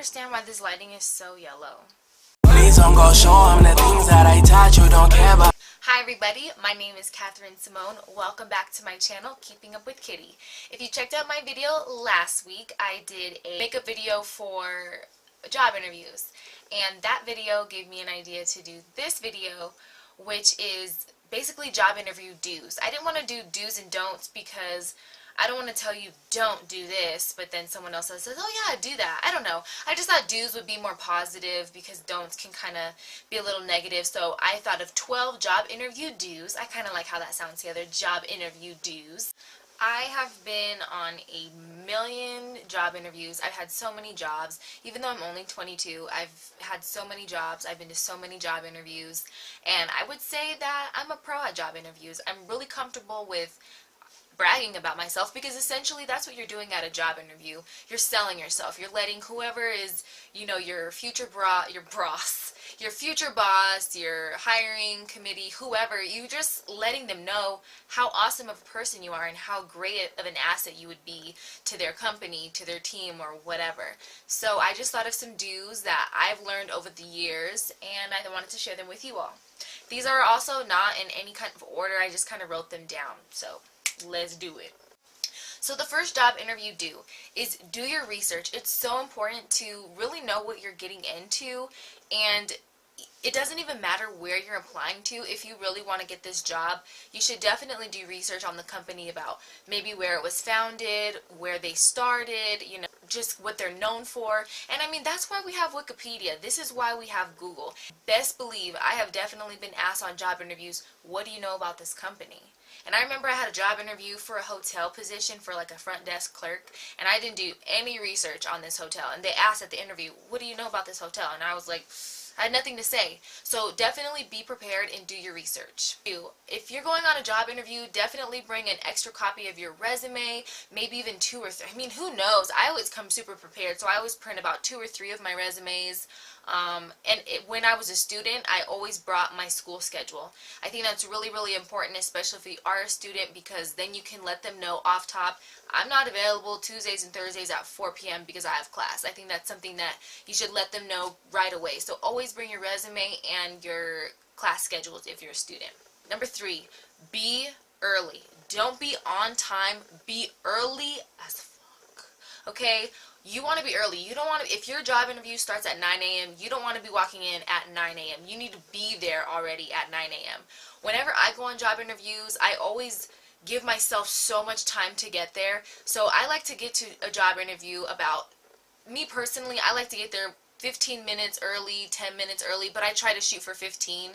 understand why this lighting is so yellow. Please don't go show them the things that I taught you, don't care about. Hi everybody, my name is Catherine Simone. Welcome back to my channel, Keeping Up with Kitty. If you checked out my video last week, I did a makeup video for job interviews. And that video gave me an idea to do this video, which is basically job interview do's. I didn't want to do do's and don'ts because I don't want to tell you don't do this, but then someone else says, oh yeah, do that. I don't know. I just thought do's would be more positive because don'ts can kind of be a little negative. So I thought of 12 job interview do's. I kind of like how that sounds together, job interview do's. I have been on a million job interviews. I've had so many jobs. Even though I'm only 22, I've had so many jobs. I've been to so many job interviews. And I would say that I'm a pro at job interviews. I'm really comfortable with bragging about myself because essentially that's what you're doing at a job interview. You're selling yourself. You're letting whoever is, your future your future boss, your hiring committee, whoever, you just letting them know how awesome of a person you are and how great of an asset you would be to their company, to their team, or whatever. So I just thought of some do's that I've learned over the years, and I wanted to share them with you all. These are also not in any kind of order. I just kind of wrote them down. So let's do it. So the first job interview do is do your research. It's so important to really know what you're getting into, and it doesn't even matter where you're applying to. If you really want to get this job, you should definitely do research on the company about maybe where it was founded, where they started, just what they're known for. And I mean, that's why we have Wikipedia. This is why we have Google. Best believe I have definitely been asked on job interviews, what do you know about this company? And I remember I had a job interview for a hotel position for like a front desk clerk, and I didn't do any research on this hotel. And they asked at the interview, what do you know about this hotel? And I was like, I had nothing to say. So definitely be prepared and do your research. If you're going on a job interview, definitely bring an extra copy of your resume, maybe even 2 or 3. I mean, who knows? I always come super prepared, so I always print about 2 or 3 of my resumes. When I was a student, I always brought my school schedule. I think that's really, really important, especially if you are a student, because then you can let them know off top, I'm not available Tuesdays and Thursdays at 4 p.m. because I have class. I think that's something that you should let them know right away. So always bring your resume and your class schedules if you're a student. Number 3, be early. Don't be on time. Be early as fuck. Okay? You want to be early. You don't want to, if your job interview starts at 9 a.m., you don't want to be walking in at 9 a.m. You need to be there already at 9 a.m. Whenever I go on job interviews, I always give myself so much time to get there. So I like to get to a job interview me personally, I like to get there 15 minutes early, 10 minutes early, but I try to shoot for 15.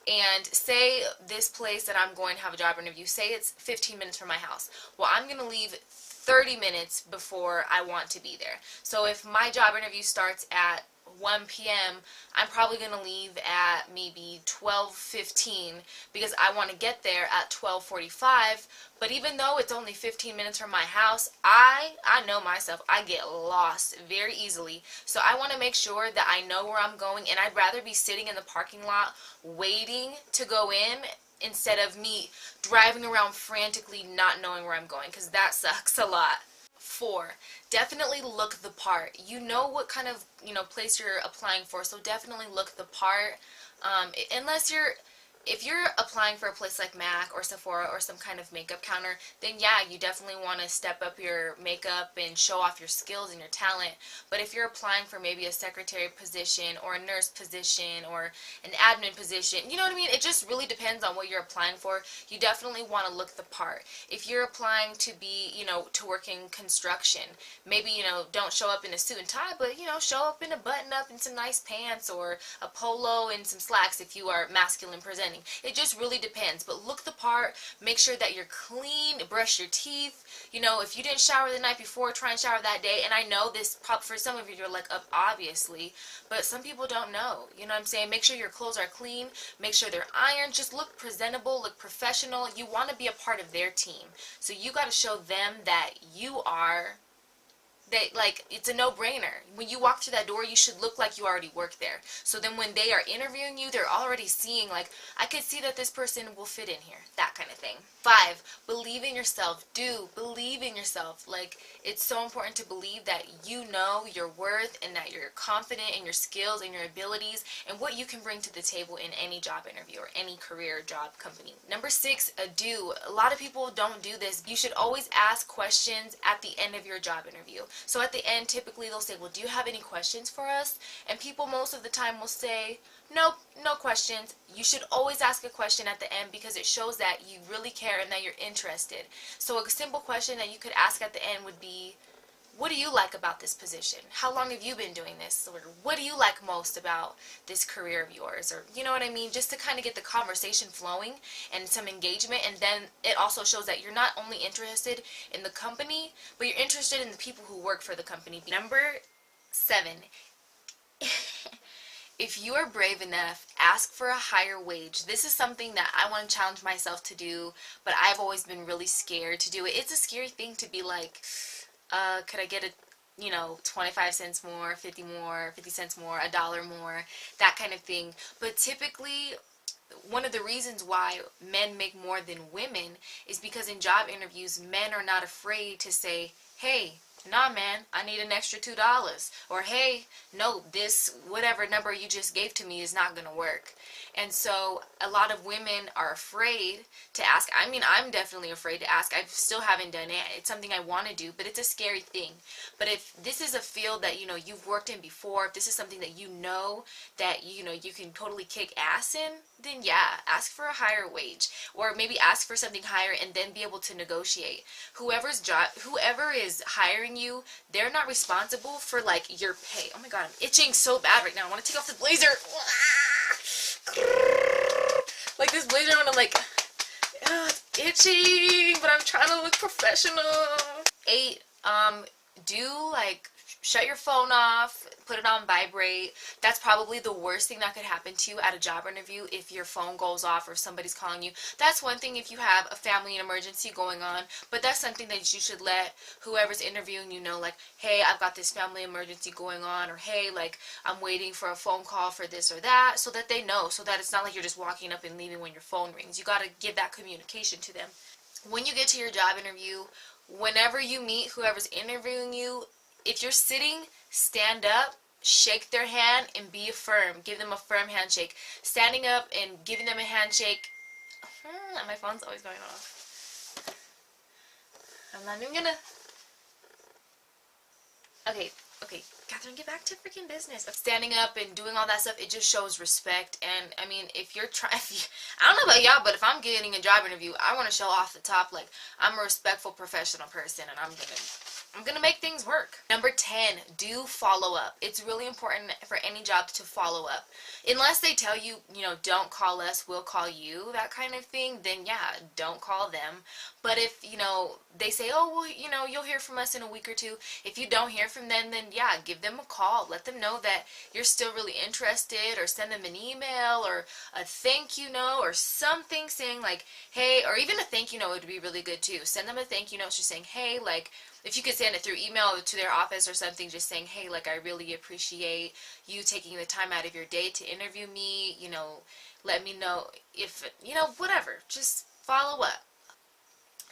And say this place that I'm going to have a job interview, say it's 15 minutes from my house. Well, I'm going to leave 30 minutes before I want to be there. So if my job interview starts at 1 p.m., I'm probably going to leave at maybe 12:15 because I want to get there at 12:45. But even though it's only 15 minutes from my house, I know myself. I get lost very easily. So I want to make sure that I know where I'm going, and I'd rather be sitting in the parking lot waiting to go in instead of me driving around frantically not knowing where I'm going, because that sucks a lot. 4, definitely look the part. You know what kind of place you're applying for, so definitely look the part. If you're applying for a place like MAC or Sephora or some kind of makeup counter, then yeah, you definitely want to step up your makeup and show off your skills and your talent. But if you're applying for maybe a secretary position or a nurse position or an admin position, you know what I mean? It just really depends on what you're applying for. You definitely want to look the part. If you're applying to be, to work in construction, maybe, don't show up in a suit and tie, but, show up in a button-up and some nice pants or a polo and some slacks if you are masculine presenting. It just really depends, but look the part, make sure that you're clean, brush your teeth. If you didn't shower the night before, try and shower that day. And I know this, for some of you, you're like, obviously, but some people don't know. You know what I'm saying? Make sure your clothes are clean, make sure they're ironed, just look presentable, look professional. You want to be a part of their team, so you got to show them that you are like, it's a no-brainer. When you walk through that door, you should look like you already work there. So then when they are interviewing you, they're already seeing, like, I could see that this person will fit in here, that kind of thing. 5, believe in yourself. Do believe in yourself. Like, it's so important to believe that you know your worth and that you're confident in your skills and your abilities and what you can bring to the table in any job interview or any career job company. Number 6, do. A lot of people don't do this. You should always ask questions at the end of your job interview. So at the end, typically they'll say, well, do you have any questions for us? And people most of the time will say, nope, no questions. You should always ask a question at the end because it shows that you really care and that you're interested. So a simple question that you could ask at the end would be, what do you like about this position? How long have you been doing this? Or what do you like most about this career of yours? Or, you know what I mean? Just to kind of get the conversation flowing and some engagement. And then it also shows that you're not only interested in the company, but you're interested in the people who work for the company. Number 7. If you are brave enough, ask for a higher wage. This is something that I want to challenge myself to do, but I've always been really scared to do it. It's a scary thing to be like, could I get 25 cents more, 50 more, 50 cents more, $1 more, that kind of thing. But typically, one of the reasons why men make more than women is because in job interviews, men are not afraid to say, hey, nah, man, I need an extra $2. Or, hey, no, this whatever number you just gave to me is not going to work. And so a lot of women are afraid to ask. I mean, I'm definitely afraid to ask. I still haven't done it. It's something I want to do, but it's a scary thing. But if this is a field that, you've worked in before, if this is something that that, you can totally kick ass in, then yeah, ask for a higher wage. Or maybe ask for something higher and then be able to negotiate. Whoever is hiring you, they're not responsible for, like, your pay. Oh my god, I'm itching so bad right now. I want to take off the blazer. Like, this blazer, I'm like, it's itching, but I'm trying to look professional. 8, shut your phone off, put it on vibrate. That's probably the worst thing that could happen to you at a job interview if your phone goes off or if somebody's calling you. That's one thing if you have a family emergency going on, but that's something that you should let whoever's interviewing you know, like, hey, I've got this family emergency going on, or hey, like, I'm waiting for a phone call for this or that, so that they know, so that it's not like you're just walking up and leaving when your phone rings. You got to give that communication to them. When you get to your job interview, whenever you meet whoever's interviewing you, if you're sitting, stand up, shake their hand, and be firm. Give them a firm handshake. Standing up and giving them a handshake. My phone's always going off. I'm not even gonna. Okay, Catherine, get back to freaking business. Standing up and doing all that stuff, it just shows respect. And I mean, I don't know about y'all, but if I'm getting a job interview, I want to show off the top, like, I'm a respectful professional person, and I'm gonna make things work. Number 10, do follow up. It's really important for any job to follow up. Unless they tell you, don't call us, we'll call you, that kind of thing, then yeah, don't call them. But if, they say, oh, well, you'll hear from us in a week or two. If you don't hear from them, then yeah, give them a call. Let them know that you're still really interested, or send them an email or a thank you note or something saying, like, hey, or even a thank you note would be really good too. Send them a thank you note just saying, hey, like, if you could send it through email to their office or something, just saying, hey, like, I really appreciate you taking the time out of your day to interview me, let me know if, whatever, just follow up.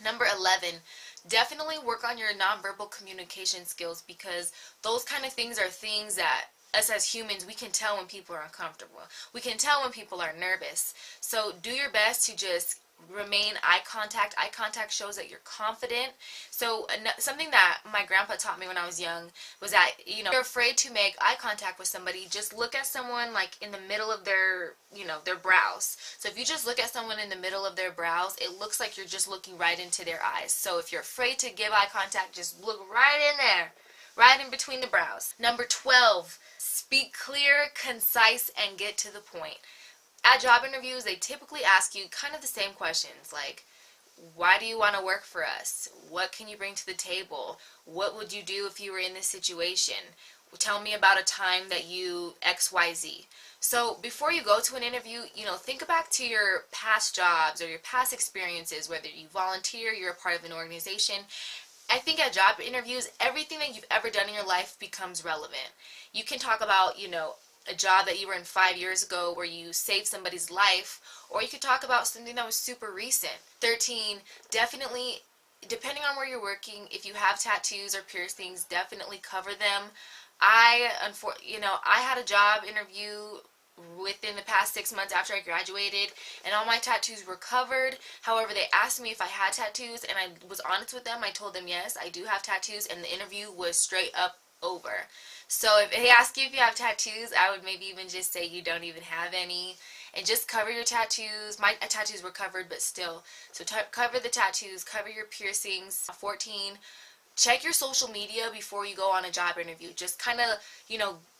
Number 11, definitely work on your nonverbal communication skills, because those kind of things are things that us as humans, we can tell when people are uncomfortable. We can tell when people are nervous. So do your best to just remain eye contact. Eye contact shows that you're confident. So something that my grandpa taught me when I was young was that, if you're afraid to make eye contact with somebody, just look at someone, like, in the middle of their, their brows. So if you just look at someone in the middle of their brows, it looks like you're just looking right into their eyes. So if you're afraid to give eye contact, just look right in there, right in between the brows. Number 12, speak clear, concise, and get to the point. At job interviews, they typically ask you kind of the same questions, like, why do you want to work for us? What can you bring to the table? What would you do if you were in this situation? Tell me about a time that you XYZ. So before you go to an interview, think back to your past jobs or your past experiences, whether you volunteer, you're a part of an organization, I think at job interviews, everything that you've ever done in your life becomes relevant. You can talk about, a job that you were in 5 years ago where you saved somebody's life, or you could talk about something that was super recent. 13, definitely, depending on where you're working, if you have tattoos or piercings, definitely cover them. I had a job interview within the past 6 months after I graduated, and all my tattoos were covered. However, they asked me if I had tattoos, and I was honest with them. I told them yes, I do have tattoos, and the interview was straight up over. So if they ask you if you have tattoos, I would maybe even just say you don't even have any, and just cover your tattoos. My tattoos were covered, but still. So cover the tattoos, cover your piercings. 14, check your social media before you go on a job interview. Just kind of,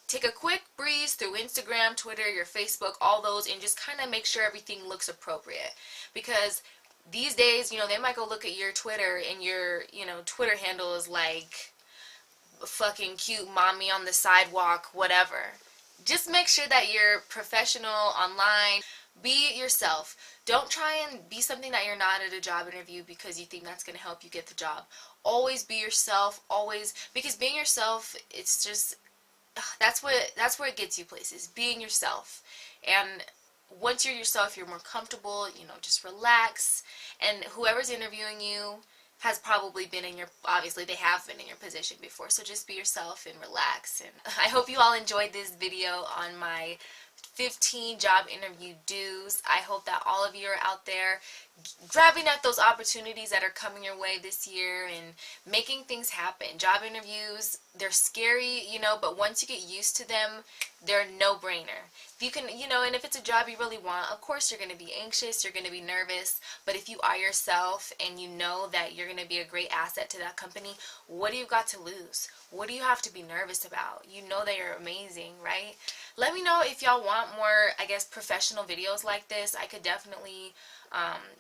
take a quick breeze through Instagram, Twitter, your Facebook, all those, and just kind of make sure everything looks appropriate. Because these days, they might go look at your Twitter, and your, Twitter handle is like fucking cute mommy on the sidewalk, whatever. Just make sure that you're professional online. Be yourself. Don't try and be something that you're not at a job interview because you think that's going to help you get the job. Always be yourself, always, because being yourself, it's just, that's where it gets you places. Being yourself. And once you're yourself, you're more comfortable, just relax, and whoever's interviewing you has probably been obviously they have been in your position before, so just be yourself and relax. And I hope you all enjoyed this video on my 15 job interview do's. I hope that all of you are out there grabbing at those opportunities that are coming your way this year and making things happen. Job interviews, they're scary, but once you get used to them, they're a no-brainer. If you can, and if it's a job you really want, of course you're going to be anxious, you're going to be nervous, but if you are yourself and you know that you're going to be a great asset to that company, what do you got to lose? What do you have to be nervous about? You know that you're amazing, right? Let me know if y'all want more, I guess, professional videos like this. I could definitely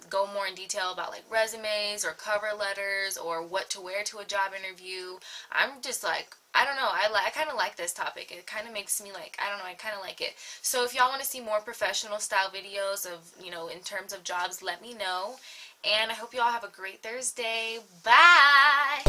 go more in detail about like resumes or cover letters or what to wear to a job interview. I'm just like, I don't know, I kind of like this topic. It kind of makes me like, I don't know, I kind of like it. So if y'all want to see more professional style videos of, in terms of jobs, let me know. And I hope you all have a great Thursday. Bye!